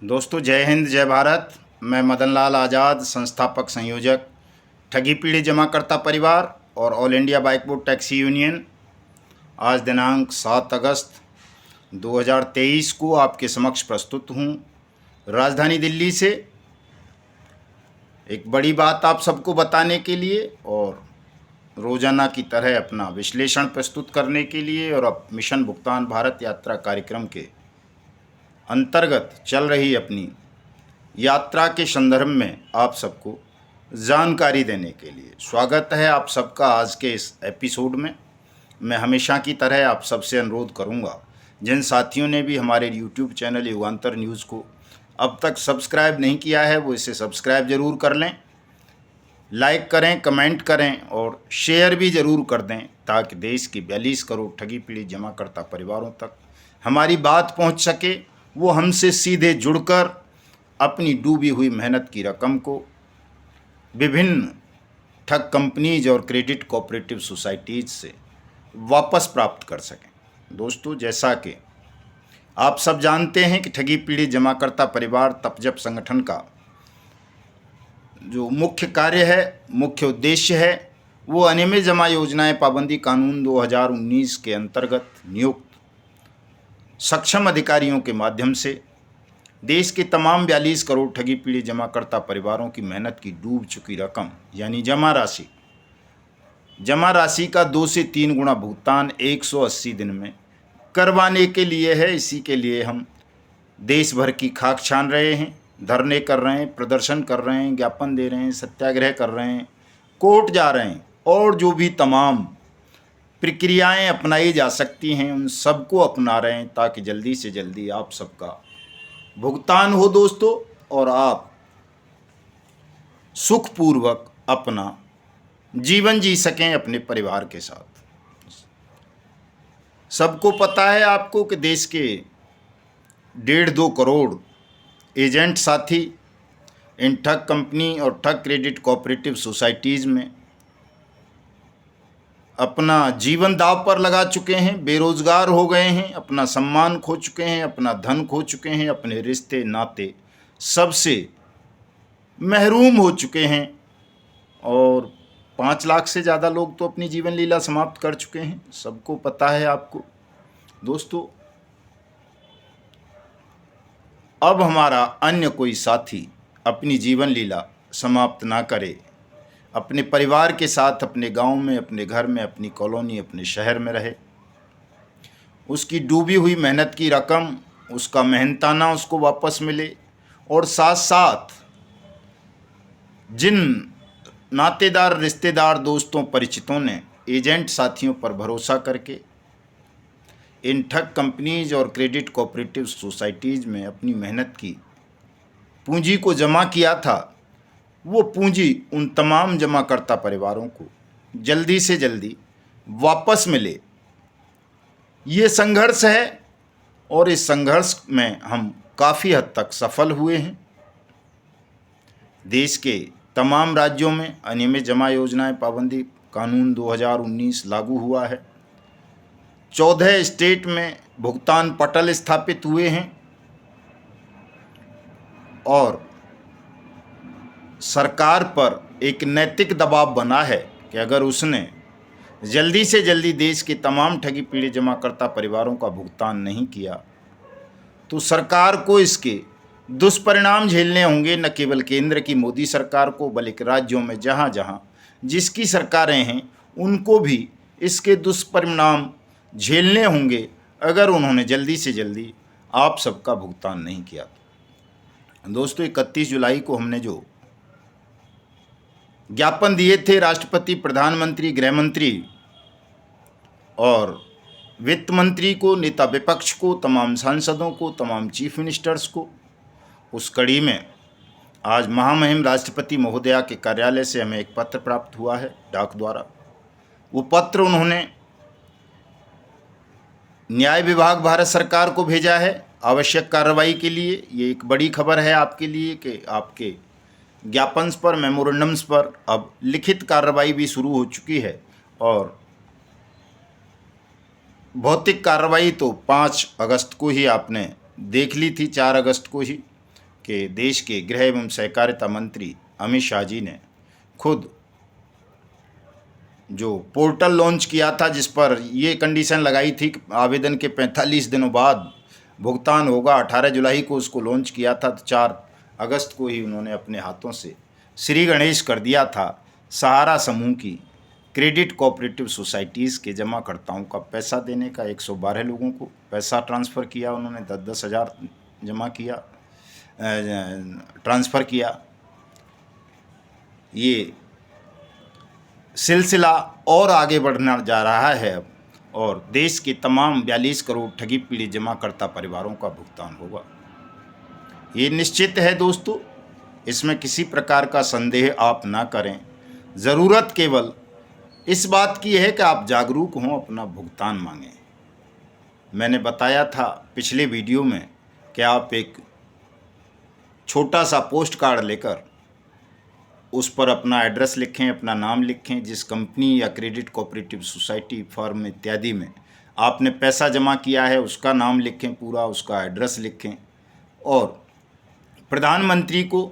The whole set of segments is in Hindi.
दोस्तों, जय हिंद जय भारत। मैं मदन लाल आज़ाद, संस्थापक संयोजक ठगी पीढ़ी जमाकर्ता परिवार और all India bike board taxi union, आज दिनांक 7 अगस्त 2023 को आपके समक्ष प्रस्तुत हूँ राजधानी दिल्ली से एक बड़ी बात आप सबको बताने के लिए और रोजाना की तरह अपना विश्लेषण प्रस्तुत करने के लिए और अब मिशन भुगतान भारत यात्रा कार्यक्रम के अंतर्गत चल रही अपनी यात्रा के संदर्भ में आप सबको जानकारी देने के लिए स्वागत है आप सबका आज के इस एपिसोड में। मैं हमेशा की तरह आप सबसे अनुरोध करूंगा, जिन साथियों ने भी हमारे YouTube चैनल युगांतर न्यूज़ को अब तक सब्सक्राइब नहीं किया है वो इसे सब्सक्राइब ज़रूर कर लें, लाइक करें, कमेंट करें और शेयर भी ज़रूर कर दें ताकि देश की 42 करोड़ ठगी पीड़ित जमाकर्ता परिवारों तक हमारी बात पहुंच सके। वो हमसे सीधे जुड़कर अपनी डूबी हुई मेहनत की रकम को विभिन्न ठग कंपनीज और क्रेडिट कोऑपरेटिव सोसाइटीज़ से वापस प्राप्त कर सकें। दोस्तों, जैसा कि आप सब जानते हैं कि ठगी पीड़ित जमाकर्ता परिवार तपजप संगठन का जो मुख्य कार्य है, मुख्य उद्देश्य है, वो अनियमित जमा योजनाएं पाबंदी कानून 2019 के अंतर्गत नियुक्त सक्षम अधिकारियों के माध्यम से देश के तमाम 42 करोड़ ठगी पीड़ित जमाकर्ता परिवारों की मेहनत की डूब चुकी रकम यानी जमा राशि का 2 से 3 गुना भुगतान 180 दिन में करवाने के लिए है। इसी के लिए हम देश भर की खाक छान रहे हैं, धरने कर रहे हैं, प्रदर्शन कर रहे हैं, ज्ञापन दे रहे हैं, सत्याग्रह कर रहे हैं, कोर्ट जा रहे हैं और जो भी तमाम प्रक्रियाएं अपनाई जा सकती हैं उन सबको अपना रहे हैं ताकि जल्दी से जल्दी आप सबका भुगतान हो दोस्तों, और आप सुखपूर्वक अपना जीवन जी सकें अपने परिवार के साथ। सबको पता है आपको कि देश के 1.5-2 करोड़ एजेंट साथी इन ठग कंपनी और ठग क्रेडिट कोऑपरेटिव सोसाइटीज़ में अपना जीवन दांव पर लगा चुके हैं, बेरोजगार हो गए हैं, अपना सम्मान खो चुके हैं, अपना धन खो चुके हैं, अपने रिश्ते नाते सबसे महरूम हो चुके हैं और 5 लाख से ज़्यादा लोग तो अपनी जीवन लीला समाप्त कर चुके हैं। सबको पता है आपको। दोस्तों, अब हमारा अन्य कोई साथी अपनी जीवन लीला समाप्त ना करे, अपने परिवार के साथ अपने गांव में, अपने घर में, अपनी कॉलोनी, अपने शहर में रहे, उसकी डूबी हुई मेहनत की रकम, उसका मेहनताना उसको वापस मिले और साथ साथ जिन नातेदार, रिश्तेदार, दोस्तों, परिचितों ने एजेंट साथियों पर भरोसा करके इन ठग कंपनीज और क्रेडिट कोऑपरेटिव सोसाइटीज़ में अपनी मेहनत की पूंजी को जमा किया था, वो पूंजी उन तमाम जमाकर्ता परिवारों को जल्दी से जल्दी वापस मिले। ये संघर्ष है और इस संघर्ष में हम काफ़ी हद तक सफल हुए हैं। देश के तमाम राज्यों में अनियमित जमा योजनाएं पाबंदी कानून 2019 लागू हुआ है। 14 स्टेट में भुगतान पटल स्थापित हुए हैं और सरकार पर एक नैतिक दबाव बना है कि अगर उसने जल्दी से जल्दी देश के तमाम ठगी पीड़ित जमाकर्ता परिवारों का भुगतान नहीं किया तो सरकार को इसके दुष्परिणाम झेलने होंगे। न केवल केंद्र की मोदी सरकार को बल्कि राज्यों में जहाँ जहाँ जिसकी सरकारें हैं उनको भी इसके दुष्परिणाम झेलने होंगे अगर उन्होंने जल्दी से जल्दी आप सबका भुगतान नहीं किया। दोस्तों, 31 जुलाई को हमने जो ज्ञापन दिए थे राष्ट्रपति, प्रधानमंत्री, गृह मंत्री और वित्त मंत्री को, नेता विपक्ष को, तमाम सांसदों को, तमाम चीफ मिनिस्टर्स को, उस कड़ी में आज महामहिम राष्ट्रपति महोदया के कार्यालय से हमें एक पत्र प्राप्त हुआ है डाक द्वारा। वो पत्र उन्होंने न्याय विभाग भारत सरकार को भेजा है आवश्यक कार्रवाई के लिए। ये एक बड़ी खबर है आपके लिए कि आपके ज्ञापन पर, मेमोरेंडम्स पर अब लिखित कार्रवाई भी शुरू हो चुकी है और भौतिक कार्रवाई तो 5 अगस्त को ही आपने देख ली थी, 4 अगस्त को ही। कि देश के गृह एवं सहकारिता मंत्री अमित शाह जी ने खुद जो पोर्टल लॉन्च किया था, जिस पर ये कंडीशन लगाई थी कि आवेदन के 45 दिनों बाद भुगतान होगा, 18 जुलाई को उसको लॉन्च किया था, तो 4 अगस्त को ही उन्होंने अपने हाथों से श्री गणेश कर दिया था। सहारा समूह की क्रेडिट कोऑपरेटिव सोसाइटीज़ के जमाकर्ताओं का पैसा देने का 112 लोगों को पैसा ट्रांसफ़र किया, उन्होंने 10-10 हज़ार जमा किया, ट्रांसफ़र किया। ये सिलसिला और आगे बढ़ना जा रहा है अब, और देश के तमाम 42 करोड़ ठगी पीड़ित जमाकर्ता परिवारों का भुगतान होगा। ये निश्चित है दोस्तों, इसमें किसी प्रकार का संदेह आप ना करें। ज़रूरत केवल इस बात की है कि आप जागरूक हों, अपना भुगतान मांगें। मैंने बताया था पिछले वीडियो में कि आप एक छोटा सा पोस्ट कार्ड लेकर उस पर अपना एड्रेस लिखें, अपना नाम लिखें, जिस कंपनी या क्रेडिट कोऑपरेटिव सोसाइटी, फर्म इत्यादि में आपने पैसा जमा किया है उसका नाम लिखें, पूरा उसका एड्रेस लिखें, और प्रधानमंत्री को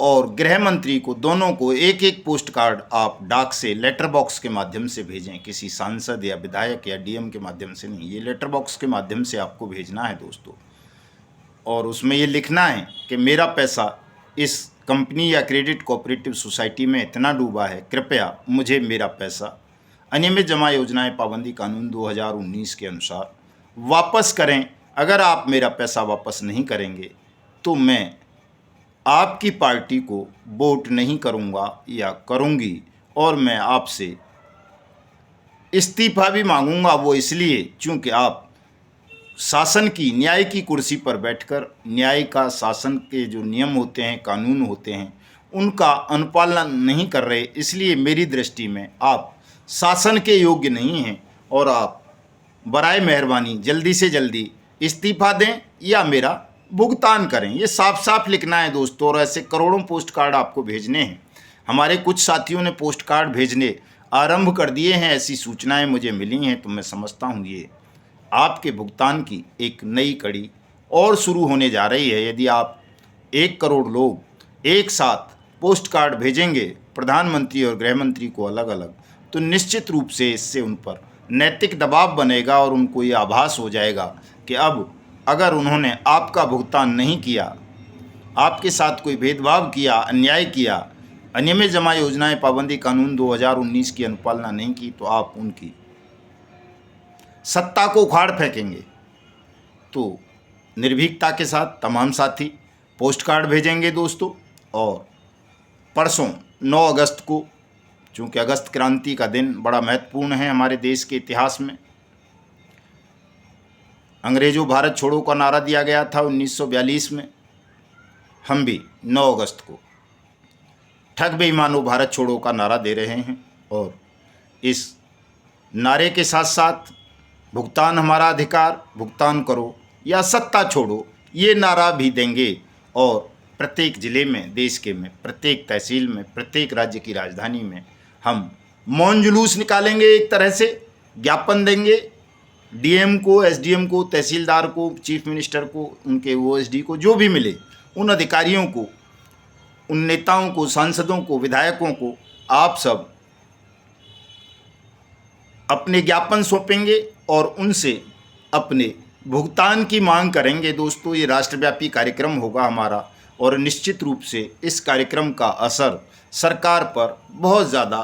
और गृह मंत्री को, दोनों को एक एक पोस्ट कार्ड आप डाक से, लेटर बॉक्स के माध्यम से भेजें। किसी सांसद या विधायक या डीएम के माध्यम से नहीं, ये लेटर बॉक्स के माध्यम से आपको भेजना है दोस्तों। और उसमें ये लिखना है कि मेरा पैसा इस कंपनी या क्रेडिट कोऑपरेटिव सोसाइटी में इतना डूबा है, कृपया मुझे मेरा पैसा अनियमित जमा योजनाएं पाबंदी कानून 2019 के अनुसार वापस करें। अगर आप मेरा पैसा वापस नहीं करेंगे तो मैं आपकी पार्टी को वोट नहीं करूंगा या करूंगी, और मैं आपसे इस्तीफा भी मांगूंगा। वो इसलिए क्योंकि आप शासन की, न्याय की कुर्सी पर बैठकर न्याय का, शासन के जो नियम होते हैं, कानून होते हैं, उनका अनुपालन नहीं कर रहे। इसलिए मेरी दृष्टि में आप शासन के योग्य नहीं हैं, और आप बराए मेहरबानी जल्दी से जल्दी इस्तीफा दें या मेरा भुगतान करें। ये साफ साफ लिखना है दोस्तों, और ऐसे करोड़ों पोस्ट कार्ड आपको भेजने हैं। हमारे कुछ साथियों ने पोस्ट कार्ड भेजने आरंभ कर दिए हैं, ऐसी सूचनाएं मुझे मिली हैं, तो मैं समझता हूँ ये आपके भुगतान की एक नई कड़ी और शुरू होने जा रही है। यदि आप 1 करोड़ लोग एक साथ पोस्ट कार्ड भेजेंगे प्रधानमंत्री और गृह मंत्री को अलग अलग, तो निश्चित रूप से इससे उन पर नैतिक दबाव बनेगा, और उनको ये आभास हो जाएगा कि अब अगर उन्होंने आपका भुगतान नहीं किया, आपके साथ कोई भेदभाव किया, अन्याय किया, अनियमित जमा योजनाएं पाबंदी कानून 2019 की अनुपालना नहीं की, तो आप उनकी सत्ता को उखाड़ फेंकेंगे। तो निर्भीकता के साथ तमाम साथी पोस्ट कार्ड भेजेंगे दोस्तों। और परसों 9 अगस्त को, चूँकि अगस्त क्रांति का दिन बड़ा महत्वपूर्ण है हमारे देश के इतिहास में, अंग्रेजों भारत छोड़ो का नारा दिया गया था 1942 में। हम भी 9 अगस्त को ठग बेईमानो भारत छोड़ो का नारा दे रहे हैं, और इस नारे के साथ साथ भुगतान हमारा अधिकार, भुगतान करो या सत्ता छोड़ो, ये नारा भी देंगे। और प्रत्येक ज़िले में, देश के में, प्रत्येक तहसील में, प्रत्येक राज्य की राजधानी में हम मौन जुलूस निकालेंगे, एक तरह से ज्ञापन देंगे डीएम को, एसडीएम को, तहसीलदार को, चीफ मिनिस्टर को, उनके ओएसडी को, जो भी मिले, उन अधिकारियों को, उन नेताओं को, सांसदों को, विधायकों को आप सब अपने ज्ञापन सौंपेंगे और उनसे अपने भुगतान की मांग करेंगे। दोस्तों, ये राष्ट्रव्यापी कार्यक्रम होगा हमारा, और निश्चित रूप से इस कार्यक्रम का असर सरकार पर बहुत ज़्यादा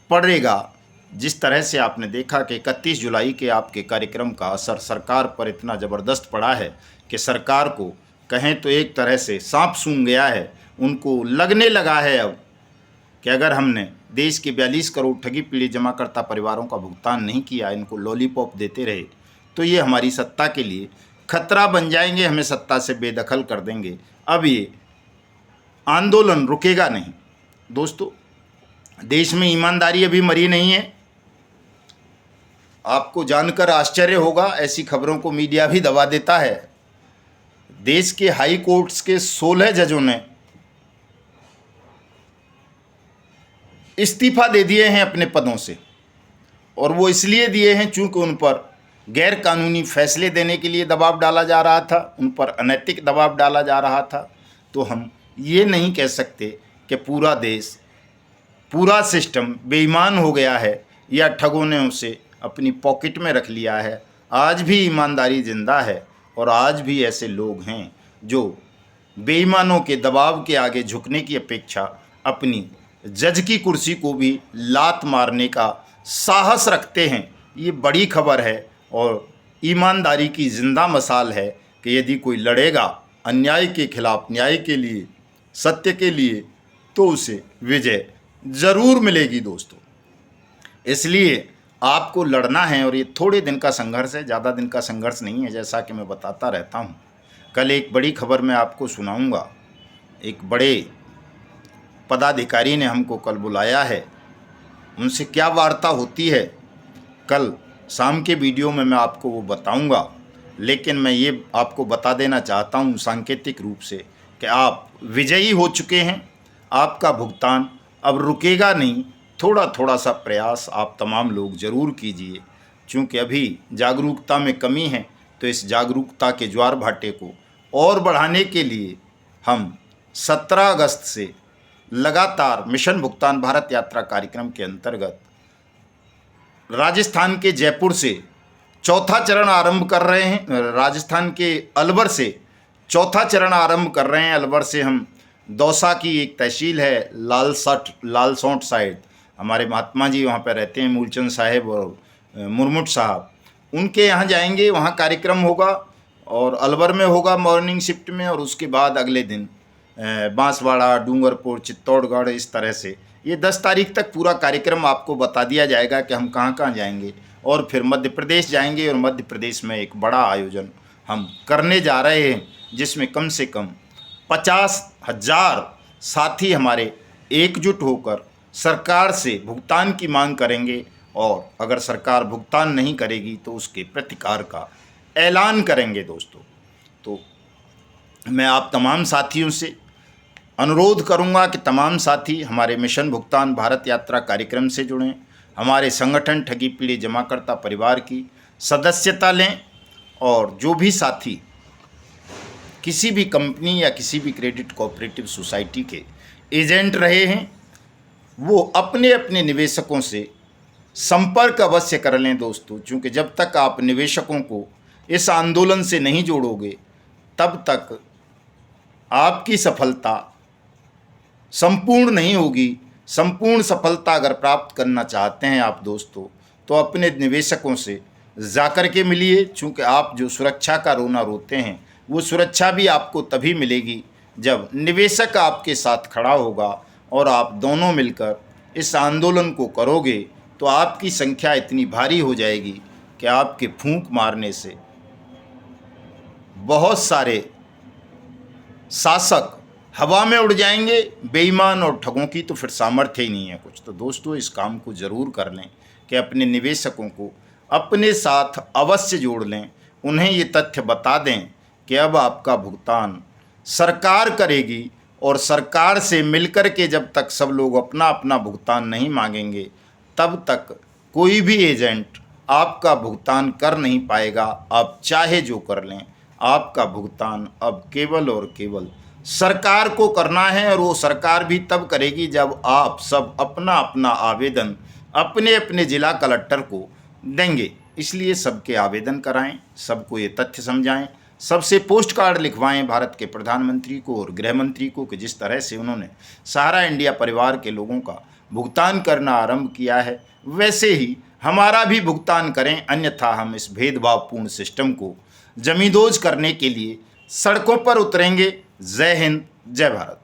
पड़ेगा। जिस तरह से आपने देखा कि 31 जुलाई के आपके कार्यक्रम का असर सरकार पर इतना ज़बरदस्त पड़ा है कि सरकार को कहें तो एक तरह से सांप सूंघ गया है। उनको लगने लगा है अब कि अगर हमने देश के 42 करोड़ ठगी पीड़ित जमाकर्ता परिवारों का भुगतान नहीं किया, इनको लॉलीपॉप देते रहे, तो ये हमारी सत्ता के लिए खतरा बन जाएंगे, हमें सत्ता से बेदखल कर देंगे। अब ये आंदोलन रुकेगा नहीं दोस्तों। देश में ईमानदारी अभी मरी नहीं है। आपको जानकर आश्चर्य होगा, ऐसी खबरों को मीडिया भी दबा देता है। देश के हाई कोर्ट्स के 16 जजों ने इस्तीफा दे दिए हैं अपने पदों से, और वो इसलिए दिए हैं चूंकि उन पर गैर कानूनी फैसले देने के लिए दबाव डाला जा रहा था, उन पर अनैतिक दबाव डाला जा रहा था। तो हम ये नहीं कह सकते कि पूरा देश, पूरा सिस्टम बेईमान हो गया है या ठगों ने उसे अपनी पॉकेट में रख लिया है। आज भी ईमानदारी जिंदा है और आज भी ऐसे लोग हैं जो बेईमानों के दबाव के आगे झुकने की अपेक्षा अपनी जज की कुर्सी को भी लात मारने का साहस रखते हैं। ये बड़ी खबर है और ईमानदारी की जिंदा मिसाल है कि यदि कोई लड़ेगा अन्याय के खिलाफ, न्याय के लिए, सत्य के लिए, तो उसे विजय ज़रूर मिलेगी दोस्तों। इसलिए आपको लड़ना है और ये थोड़े दिन का संघर्ष है, ज़्यादा दिन का संघर्ष नहीं है, जैसा कि मैं बताता रहता हूँ। कल एक बड़ी खबर मैं आपको सुनाऊंगा। एक बड़े पदाधिकारी ने हमको कल बुलाया है, उनसे क्या वार्ता होती है कल शाम के वीडियो में मैं आपको वो बताऊंगा। लेकिन मैं ये आपको बता देना चाहता हूँ सांकेतिक रूप से कि आप विजयी हो चुके हैं। आपका भुगतान अब रुकेगा नहीं। थोड़ा थोड़ा सा प्रयास आप तमाम लोग ज़रूर कीजिए, क्योंकि अभी जागरूकता में कमी है। तो इस जागरूकता के ज्वार भाटे को और बढ़ाने के लिए हम 17 अगस्त से लगातार मिशन भुगतान भारत यात्रा कार्यक्रम के अंतर्गत राजस्थान के जयपुर से चौथा चरण आरंभ कर रहे हैं। राजस्थान के अलवर से चौथा चरण आरंभ कर रहे हैं। अलवर से हम दौसा की एक तहसील है लालसोट साइड, हमारे महात्मा जी वहाँ पर रहते हैं, मूलचंद साहेब और मुरमुट साहब, उनके यहाँ जाएंगे। वहाँ कार्यक्रम होगा और अलवर में होगा मॉर्निंग शिफ्ट में, और उसके बाद अगले दिन बांसवाड़ा, डूंगरपुर, चित्तौड़गढ़, इस तरह से ये 10 तारीख तक पूरा कार्यक्रम आपको बता दिया जाएगा कि हम कहाँ कहाँ जाएंगे। और फिर मध्य प्रदेश जाएंगे और मध्य प्रदेश में एक बड़ा आयोजन हम करने जा रहे हैं, जिसमें कम से कम 50,000 साथी हमारे एकजुट होकर सरकार से भुगतान की मांग करेंगे, और अगर सरकार भुगतान नहीं करेगी तो उसके प्रतिकार का ऐलान करेंगे दोस्तों। तो मैं आप तमाम साथियों से अनुरोध करूंगा कि तमाम साथी हमारे मिशन भुगतान भारत यात्रा कार्यक्रम से जुड़ें, हमारे संगठन ठगी पीड़ित जमाकर्ता परिवार की सदस्यता लें, और जो भी साथी किसी भी कंपनी या किसी भी क्रेडिट कोऑपरेटिव सोसाइटी के एजेंट रहे हैं, वो अपने अपने निवेशकों से संपर्क अवश्य कर लें दोस्तों। क्योंकि जब तक आप निवेशकों को इस आंदोलन से नहीं जोड़ोगे, तब तक आपकी सफलता संपूर्ण नहीं होगी। संपूर्ण सफलता अगर प्राप्त करना चाहते हैं आप दोस्तों, तो अपने निवेशकों से जाकर के मिलिए। चूँकि आप जो सुरक्षा का रोना रोते हैं, वो सुरक्षा भी आपको तभी मिलेगी जब निवेशक आपके साथ खड़ा होगा और आप दोनों मिलकर इस आंदोलन को करोगे। तो आपकी संख्या इतनी भारी हो जाएगी कि आपके फूंक मारने से बहुत सारे शासक हवा में उड़ जाएंगे। बेईमान और ठगों की तो फिर सामर्थ्य ही नहीं है कुछ। तो दोस्तों, इस काम को ज़रूर कर लें कि अपने निवेशकों को अपने साथ अवश्य जोड़ लें। उन्हें ये तथ्य बता दें कि अब आपका भुगतान सरकार करेगी, और सरकार से मिलकर के जब तक सब लोग अपना अपना भुगतान नहीं मांगेंगे, तब तक कोई भी एजेंट आपका भुगतान कर नहीं पाएगा। आप चाहे जो कर लें, आपका भुगतान अब केवल और केवल सरकार को करना है, और वो सरकार भी तब करेगी जब आप सब अपना अपना आवेदन अपने अपने ज़िला कलेक्टर को देंगे। इसलिए सबके आवेदन कराएं, सबको ये तथ्य समझाएं, सबसे पोस्ट कार्ड लिखवाएं भारत के प्रधानमंत्री को और गृह मंत्री को कि जिस तरह से उन्होंने सारा इंडिया परिवार के लोगों का भुगतान करना आरंभ किया है, वैसे ही हमारा भी भुगतान करें। अन्यथा हम इस भेदभावपूर्ण सिस्टम को जमींदोज करने के लिए सड़कों पर उतरेंगे। जय हिंद, जय भारत।